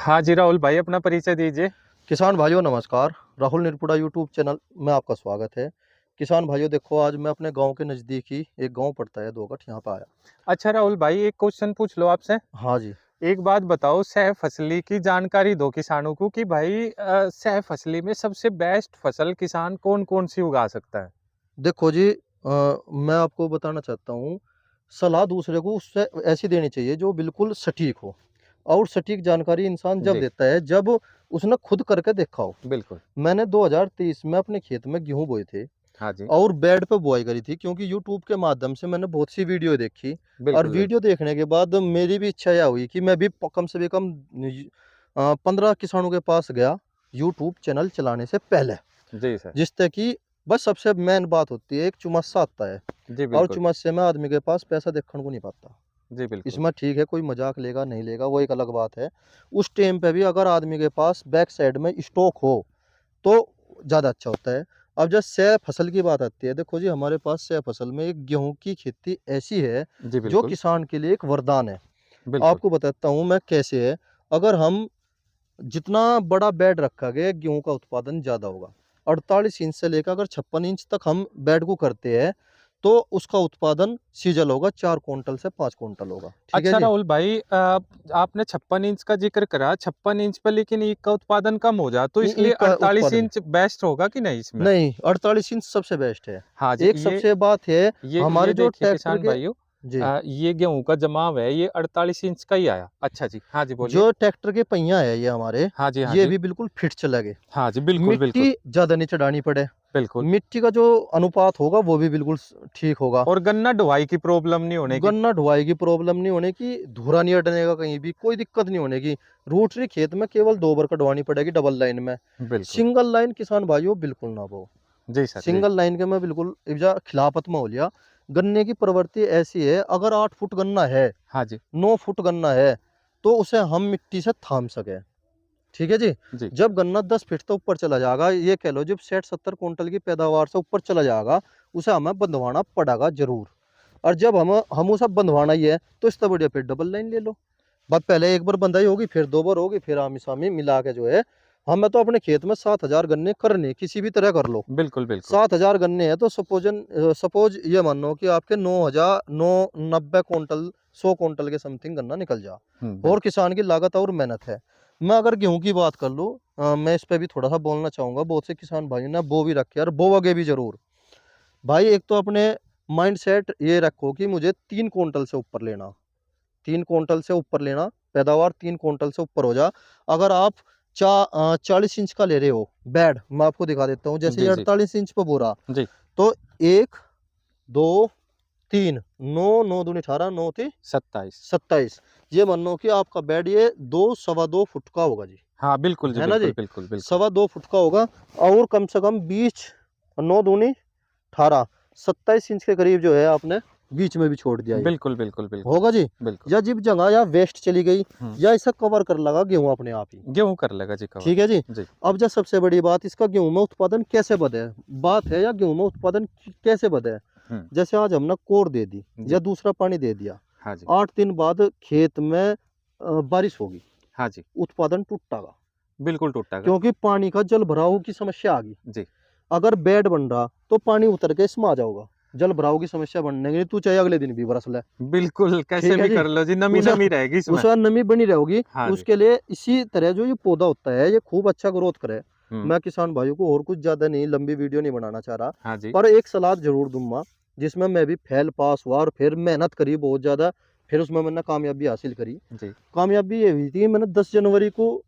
हाँ जी राहुल भाई, अपना परिचय दीजिए। किसान भाइयों नमस्कार। राहुल निरपुड़ा यूट्यूब चैनल में आपका स्वागत है। किसान भाइयों देखो, आज मैं अपने गांव के नज़दीक ही, एक गांव पड़ता है दोगठ, यहाँ पे आया। अच्छा राहुल भाई, एक क्वेश्चन पूछ लो आपसे। हाँ जी। एक बात बताओ, सह फसली की जानकारी दो किसानों को कि भाई सह फसली में सबसे बेस्ट फसल किसान कौन कौन सी उगा सकता है। देखो जी, मैं आपको बताना चाहता हूँ, सलाह दूसरे को उससे ऐसी देनी चाहिए जो बिल्कुल सटीक हो। और सटीक जानकारी इंसान जब जी देता है जब उसने खुद करके देखा हो। बिल्कुल। मैंने 2023 में अपने खेत में गेहूं बोए थे हाँ जी। और बेड पे बुआई करी थी, क्योंकि यूट्यूब के माध्यम से मैंने बहुत सी वीडियो देखी। और बिल्कुल वीडियो बिल्कुल। देखने के बाद मेरी भी इच्छा यह हुई कि मैं भी कम से कम 15 किसानों के पास गया यूट्यूब चैनल चलाने से पहले। जी सर। जिससे कि बस सबसे मेन बात होती है, एक चुमस्सा आता है जी और बिल्कुल। चुमस्से में आदमी के पास पैसा देखने को नहीं पाता। जी बिल्कुल। इसमें ठीक है, कोई मजाक लेगा नहीं लेगा वो एक अलग बात है। उस टाइम पे भी अगर आदमी के पास बैक साइड में स्टॉक हो तो ज़्यादा अच्छा होता है। अब जब सह फसल की बात आती है, देखो जी, हमारे पास सह फसल में एक गेहूं की खेती ऐसी है जी जो बिल्कुल। किसान के लिए एक वरदान है। बिल्कुल। आपको बताता हूं मैं कैसे है। अगर हम जितना बड़ा बेड रखा गया, गेहूं का उत्पादन ज़्यादा होगा। 48 इंच से लेकर अगर 56 इंच तक हम बेड को करते हैं तो उसका उत्पादन सीजल होगा, 4 क्विंटल से 5 क्विंटल होगा। ठीक है अच्छा जी। राहुल भाई, आपने 56 इंच का जिक्र करा, 56 इंच पर लेकिन ईख का उत्पादन कम हो जाए तो इसलिए ईख का 48 उत्पादन इंच बेस्ट होगा कि नहीं इसमें। नहीं, 48 इंच सबसे बेस्ट है। हाँ जी। एक सबसे बात है, ये हमारे जो देखिए ट्रैक्टर किसान के। भाइयों, जी। ये गेहूं का जमाव है, ये 48 इंच का ही आया। अच्छा जी, हाँ जी बोलिए। जो ट्रैक्टर के पहिया है ये हमारे, हाँ जी हाँ ये जी। भी बिल्कुल फिट चलेंगे। हाँ जी बिल्कुल बिल्कुल। मिट्टी ज्यादा नहीं चढ़ानी पड़े। बिल्कुल। मिट्टी का जो अनुपात होगा वो भी बिल्कुल ठीक होगा। और गन्ना ढुआई की प्रॉब्लम नहीं होने की। गन्ना ढुआई की प्रॉब्लम नहीं होने की, धूरा नहीं अटने का, कहीं भी कोई दिक्कत नहीं होने की। रूटरी खेत में केवल 2 बार कटवानी पड़ेगी डबल लाइन में। बिल्कुल। सिंगल लाइन किसान भाइयों बिल्कुल ना बो। जी सर जी। सिंगल लाइन के मैं बिल्कुल इब्जा खिलाफत में हो लिया। गन्ने की प्रवृत्ति ऐसी है, अगर 8 फुट गन्ना है, हाँ जी। 9 फुट गन्ना है, तो उसे हम मिट्टी से थाम सके। ठीक है जी। जी जब गन्ना 10 फीट तो ऊपर चला जाएगा, ये कह लो जब 60-70 क्विंटल की पैदावार से ऊपर चला जाएगा, उसे हमें बंधवाना पड़ेगा जरूर। और जब हम उसे बंधवाना ही है तो इससे बढ़िया फिर डबल लाइन ले लो। बात पहले एक बार बंधाई होगी, फिर 2 बार होगी, फिर आमी सामी मिला के जो है, हमें तो अपने खेत में 7,000 गन्ने करने किसी भी तरह कर लो। बिल्कुल बिल्कुल। 7,000 गन्ने हैं तो सपोज ये मानो कि आपके 9,990 क्विंटल, 100 क्विंटल के समथिंग गन्ना निकल जा। और बिल्कुल। किसान की लागत और मेहनत है। मैं अगर गेहूं की बात कर लूँ, मैं इस पे भी थोड़ा सा बोलना चाहूंगा। बहुत से किसान भाइयों ने बो भी रखे और बोवगे भी जरूर। भाई एक तो अपने माइंड सेट ये रखो कि मुझे 3 क्विंटल से ऊपर लेना। 3 क्विंटल से ऊपर लेना, पैदावार 3 क्विंटल से ऊपर हो जा। अगर आप 40 इंच का ले रहे हो बेड, मैं आपको दिखा देता हूँ। जैसे ये जी जी 48 इंच पे बोरा, जी। तो 1 2 3, 9 9 दूनी 18, 9 3 27। 27। ये मानो कि आपका बेड ये 2 सवा 2 फुट का होगा जी। हाँ बिल्कुल जी है ना बिल्कुल जी। बिल्कुल बिल्कुल। 2 सवा 2 फुट का होगा। और कम से कम बीच 9 दूनी 18, 27 इंच के करीब जो है आपने बीच में भी छोड़ दिया ये। बिल्कुल बिल्कुल बिल्कुल। होगा जी। बिल्कुल। या जिब जगह या वेस्ट चली गई, हम्म। या इसे कवर कर लगा गेहूं अपने आप ही। गेहूं कर लेगा जी कवर। ठीक है जी। जी। अब जब सबसे बड़ी बात, इसका गेहूं में उत्पादन कैसे बढ़े बात है, या गेहूं में उत्पादन कैसे बढ़े। हम्म। जैसे आज हमने कोर दे दी जी। या दूसरा पानी दे दिया, हाँ जी। 8 दिन बाद खेत में बारिश होगी, हाँ जी। उत्पादन टूटेगा। बिल्कुल टूटेगा। क्योंकि पानी का जल भराव की समस्या आ गई। जी। अगर बेड बन रहा तो पानी उतर के इसमें आ जाओगा। जल भराव की समस्या बनने के लिए तू चाहे अगले दिन भी बरस ले। बिल्कुल, कैसे ठीक है भी जी। कर लो जी, नमी उसे नमी रहेगी इसमें। उसे नमी बनी रहेगी। हाँ जी। उसके लिए इसी तरह जो ये पौधा होता है ये खूब अच्छा ग्रोथ करे। हम्म। मैं किसान भाइयों को और कुछ ज्यादा नहीं, लंबी वीडियो नहीं बनाना चाह रहा, हाँ जी। पर एक सलाह जरूर दूंगा, जिसमें मैं भी फेल पास हुआ और फिर मेहनत करी बहुत ज्यादा। फिर उसमें मैंने कामयाबी हासिल करी। जी। कामयाबी ये हुई थी, मैंने 10 जनवरी को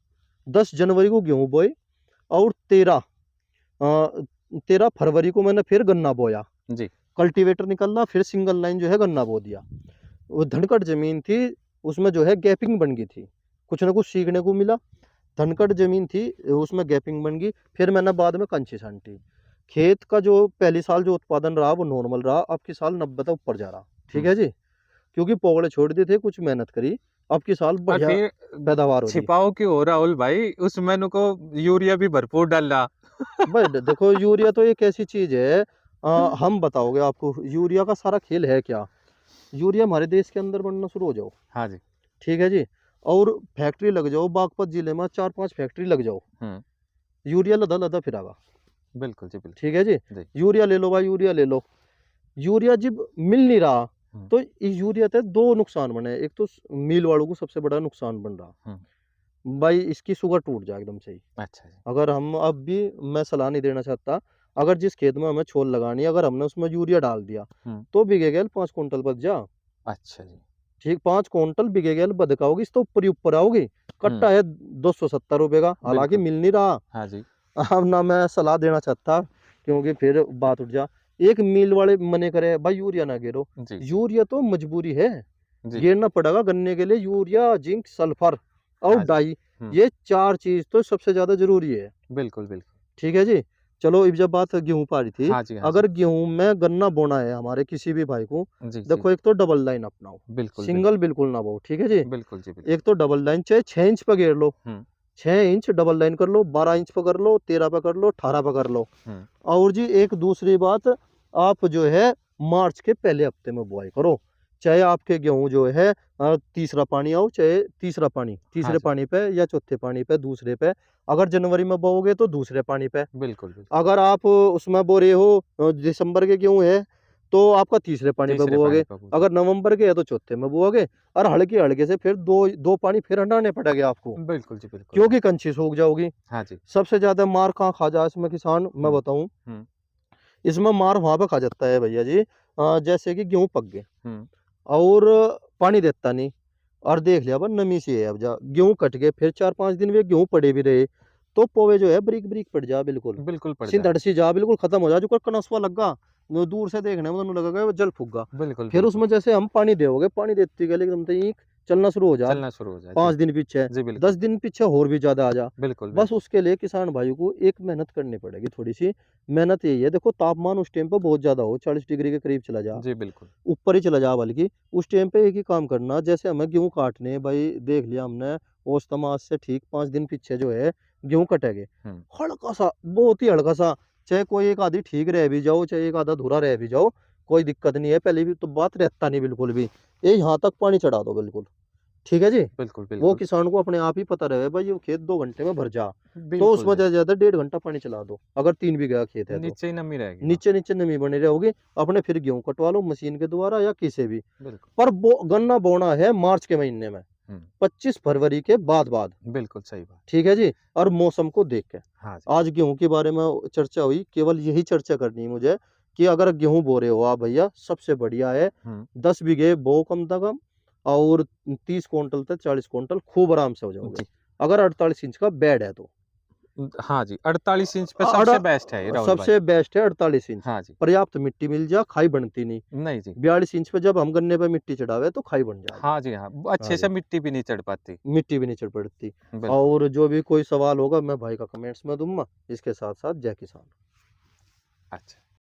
गेहूं बोए, और 13 फरवरी को मैंने फिर गन्ना बोया। जी। कल्टीवेटर निकलना, फिर सिंगल लाइन जो है गन्ना बो दिया। वो धनकट जमीन थी, उसमें जो है गैपिंग बन गई थी। कुछ ना कुछ सीखने को मिला। धनकट जमीन थी, उसमें गैपिंग बन गई। फिर मैंने बाद में कंची छांटी। खेत का जो पहली साल जो उत्पादन रहा वो नॉर्मल रहा, अब की साल 90 तक ऊपर जा रहा। ठीक है जी। क्योंकि पोगड़े छोड़ दिए थे, कुछ मेहनत करी, अब की साल और बढ़िया फिर पैदावार हो रही। छिपाओ क्यों हो राहुल भाई, उस मेनू को यूरिया भी भरपूर डाला। भाई देखो, यूरिया तो एक ऐसी चीज है, हम बताओगे आपको यूरिया का सारा खेल है क्या। यूरिया हमारे देश के अंदर बनना शुरू हो जाओ, हाँ जी। ठीक है जी, और फैक्ट्री लग जाओ, बागपत जिले में 4-5 फैक्ट्री लग जाओ, हुँ, यूरिया लदा-लदा फिरागा। बिल्कुल जी, बिल्कुल। ठीक है जी? जी। यूरिया ले लो भाई, यूरिया ले लो। यूरिया जब मिल नहीं रहा, हुँ, तो इस यूरिया से 2 नुकसान बने। एक तो मिल वालों को सबसे बड़ा नुकसान बन रहा। हुँ, भाई इसकी शुगर टूट जाए एकदम से ही। अच्छा जी। अगर हम अब भी मैं सलाह नहीं देना चाहता, अगर जिस खेत में हमें छोल लगानी है, अगर हमने उसमें यूरिया डाल दिया, हुँ, तो बिगेगेल 5 कुंटल बच जा। अच्छा जी। ठीक 5 कुंटल बिगेगेल बदका होगी, इस तो ऊपर ही ऊपर आओगी। हुँ, कट्टा है 270 रुपए का, हालाँकि बिल्कुल। मिल नहीं रहा। हाँ जी। अब ना मैं सलाह देना चाहता, क्योंकि फिर बात उठ जा। एक मिल वाले मने करे भाई यूरिया ना गेरो। जी, यूरिया तो मजबूरी है, जी। गेरना पड़ेगा गन्ने के लिए। यूरिया, जिंक, सल्फर और हाँ जी। डाई, हुँ, ये 4 चीज़ तो सबसे ज़्यादा ज़रूरी है। बिल्कुल, बिल्कुल। ठीक है जी? चलो अब जब बात गेहूँ पे आ रही थी, हाँ जी, हाँ जी। अगर गेहूँ में गन्ना बोना है हमारे किसी भी भाई को, जी, जी। देखो एक तो डबल लाइन अपनाओ, बिल्कुल, सिंगल बिल्कुल। बिल्कुल ना बोओ, ठीक है जी? बिल्कुल जी, बिल्कुल। एक तो डबल लाइन चाहे 6 इंच पे घेर लो, हुँ, 6 इंच डबल लाइन कर लो, 12 इंच पे कर लो, 13 पे कर लो, 18 पे कर लो। हुँ, और जी एक दूसरी बात, आप जो है मार्च के पहले हफ्ते में बुआई करो। चाहे आपके गेहूँ जो है तीसरा पानी आओ, चाहे तीसरा पानी, हाँ तीसरे जी। पानी पे या चौथे पानी पे, दूसरे पे। अगर जनवरी में बोओगे तो दूसरे पानी पे। बिल्कुल, बिल्कुल। अगर आप उसमें बो रहे हो दिसंबर के गेहूँ है, तो आपका तीसरे पानी पे तीसरे पानी बोओगे। पे बूझे। अगर नवंबर के है तो चौथे में बोओगे, और हल्के-हल्के से फिर 2 पानी फिर हटाने पड़ेंगे आपको, बिल्कुल जी, बिल्कुल। क्योंकि कंची सूख जाओगी। हाँ जी। सबसे ज़्यादा मार कहाँ खा जाए इसमें किसान, मैं हुँ, बताऊँ? हुँ, इसमें मार वहाँ पे खा जाता है भैया जी, जैसे कि गेहूँ पक गए हुँ, और पानी देता नहीं, और देख लिया अब नमी सी है, अब जा गेहूँ कट गए, फिर 4-5 दिन वे गेहूँ पड़े भी रहे, तो पोवे जो है बारीक-बारीक पड़ जा बिल्कुल। बिल्कुल पड़ सिंधड़ जाएँगे। सी जा बिल्कुल खत्म हो जा, जो कनसवा लगा, वो दूर से देखने में तो लगेगा वो जल फूक गा। बिल्कुल, फिर बिल्कुल। उसमें जैसे हम पानी देओगे, पानी देते गए एकदम से ईंख चलना शुरू हो जा। चलना शुरू हो जाए। जी, 5 दिन पीछे, जी 10 बिल्कुल। दिन पीछे और भी ज़्यादा आ जा। बिल्कुल, बस बिल्कुल। उसके लिए किसान भाइयों को एक मेहनत करनी पड़ेगी थोड़ी-सी। मेहनत यही है, देखो तापमान उस टाइम पे बहुत ज़्यादा हो, 40 डिग्री के करीब चला जा, जी, बिल्कुल। ऊपर ही चला जा बल्कि, उस टाइम पे एक ही काम करना, जैसे हमें गेहूँ काटने हैं, भाई देख लिया हमने औसतन आज से ठीक 5 दिन पीछे जो है गेहूँ कटेंगे। हुँ, हल्का-सा, बहुत ही हल्का-सा, चाहे कोई एक आधी ठीक रह भी जाओ, चाहे एक आधा अधूरा रह भी जाओ, कोई दिक्कत नहीं है, पहले भी तो बात रहता नहीं बिल्कुल भी। ये यहाँ तक पानी चढ़ा दो बिल्कुल, ठीक है जी? बिल्कुल, वो बिल्कुल। किसान को अपने आप ही पता रहे भाई ये खेत 2 घंटे में भर जा, तो बिल्कुल उसमें जी। ज़्यादा से ज़्यादा 1.5 घंटा पानी चला दो, अगर 3 बीघा का खेत है तो। नीचे ही नमी रहेगी वहाँ। नीचे-नीचे नमी बनी रहोगी, अपने फिर गेहूँ कटवा लो मशीन के द्वारा या किसी भी। बिल्कुल। पर बो गन्ना बोना है मार्च के महीने में, हुँ, 25 फरवरी के बाद-बाद, बिल्कुल सही बात। ठीक है जी? और मौसम को देख के। हाँ जी। आज गेहूँ के बारे में चर्चा हुई, केवल यही चर्चा करनी है मुझे, कि अगर गेहूँ बो रहे हो आप भैया, सबसे बढ़िया है हुँ, 10 बीघे बो कम से कम, और 30 क्विंटल से 40 क्विंटल खूब आराम से हो जाओगे। जी। अगर 48 इंच का बेड है तो। हाँ जी, 48 इंच पे अड़ा सबसे बेस्ट है ये राहुल भाई। सबसे बेस्ट है 48 इंच। हाँ जी। पर्याप्त मिट्टी मिल जा, खाई बनती नहीं। नहीं जी। 42 इंच पे जब हम गन्ने पे मिट्टी चढ़ावे तो खाई बन जाएगी। हाँ जी, हाँ। हाँ अच्छे से जी, मिट्टी भी नहीं चढ़ पाती। मिट्टी भी नहीं चढ़ पड़ती। बिल्कुल। और जो भी कोई सवाल होगा मैं भाई का कमेंट्स में दूँगा। इसके साथ-साथ जय किसान। अच्छा।